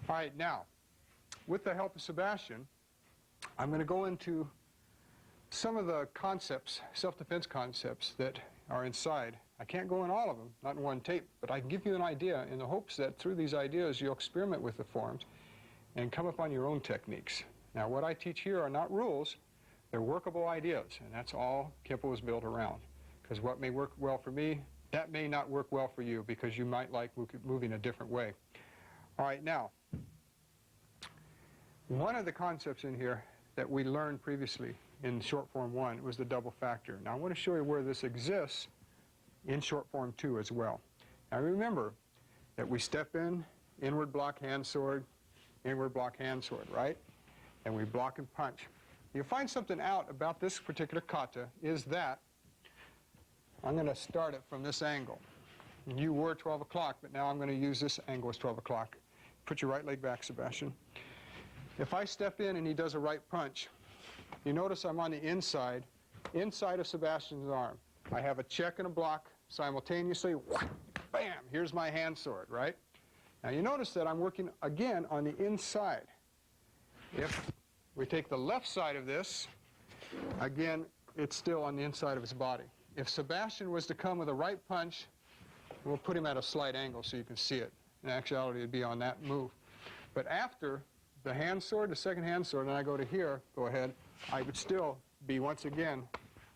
All right, now, with the help of Sebastian, I'm going to go into some of the concepts, self-defense concepts that are inside. I can't go in all of them, not in one tape, but I can give you an idea in the hopes that through these ideas you'll experiment with the forms and come up on your own techniques. Now, what I teach here are not rules, they're workable ideas, and that's all Kenpo is built around. Because what may work well for me, that may not work well for you because you might like moving a different way. All right, now, one of the concepts in here that we learned previously in short form 1 was the double factor. Now I want to show you where this exists in short form 2 as well. Now remember that we step in, inward block, hand sword, inward block, hand sword, right? And we block and punch. You'll find something out about this particular kata is that I'm going to start it from this angle. And you were 12 o'clock, but now I'm going to use this angle as 12 o'clock. Put your right leg back, Sebastian. If I step in and he does a right punch, you notice I'm on the inside of Sebastian's arm. I have a check and a block simultaneously. Bam! Here's my hand sword, right? Now you notice that I'm working again on the inside. If we take the left side of this, again, it's still on the inside of his body. If Sebastian was to come with a right punch, we'll put him at a slight angle so you can see it. In actuality, it'd be on that move. But after the hand sword, the second hand sword, and I go to here, go ahead, I would still be once again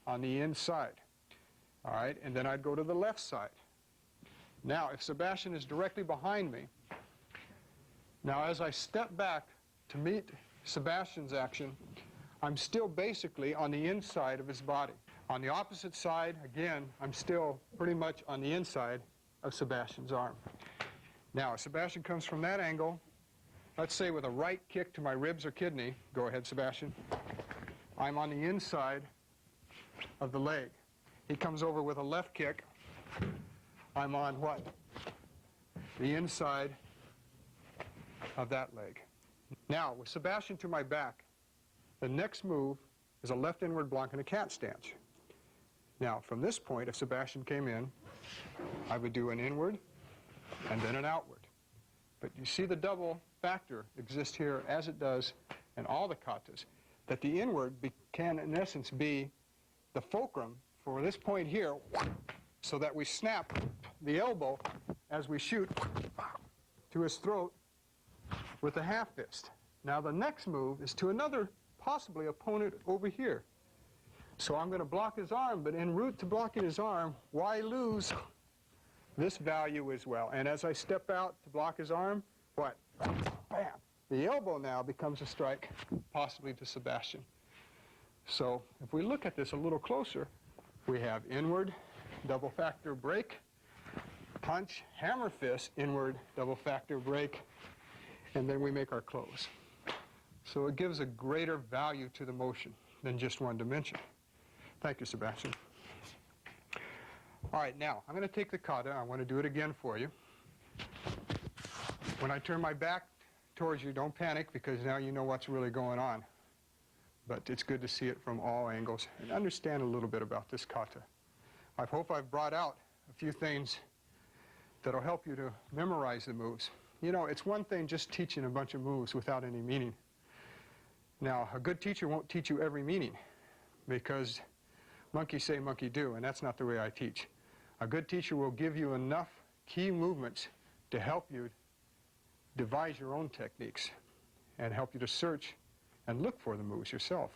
on the inside. All right, and then I'd go to the left side. Now, if Sebastian is directly behind me, now as I step back to meet Sebastian's action, I'm still basically on the inside of his body. On the opposite side, again, I'm still pretty much on the inside of Sebastian's arm. Now, if Sebastian comes from that angle, let's say with a right kick to my ribs or kidney, go ahead, Sebastian, I'm on the inside of the leg. He comes over with a left kick, I'm on what? The inside of that leg. Now, with Sebastian to my back, the next move is a left inward block and a cat stance. Now, from this point, if Sebastian came in, I would do an inward and then an outward. But you see the double factor exists here as it does in all the katas, that the inward can, in essence, be the fulcrum for this point here, so that we snap the elbow as we shoot to his throat with the half fist. Now, the next move is to another, possibly, opponent over here. So I'm going to block his arm, but en route to blocking his arm, why lose this value as well? And as I step out to block his arm, what? Bam! The elbow now becomes a strike, possibly to Sebastian. So if we look at this a little closer, we have inward, double factor break, punch, hammer fist, inward, double factor break, and then we make our close. So it gives a greater value to the motion than just one dimension. Thank you, Sebastian. All right, now, I'm going to take the kata. I want to do it again for you. When I turn my back towards you, don't panic, because now you know what's really going on. But it's good to see it from all angles and understand a little bit about this kata. I hope I've brought out a few things that'll help you to memorize the moves. You know, it's one thing just teaching a bunch of moves without any meaning. Now, a good teacher won't teach you every meaning, because monkey say, monkey do, and that's not the way I teach. A good teacher will give you enough key movements to help you devise your own techniques and help you to search and look for the moves yourself.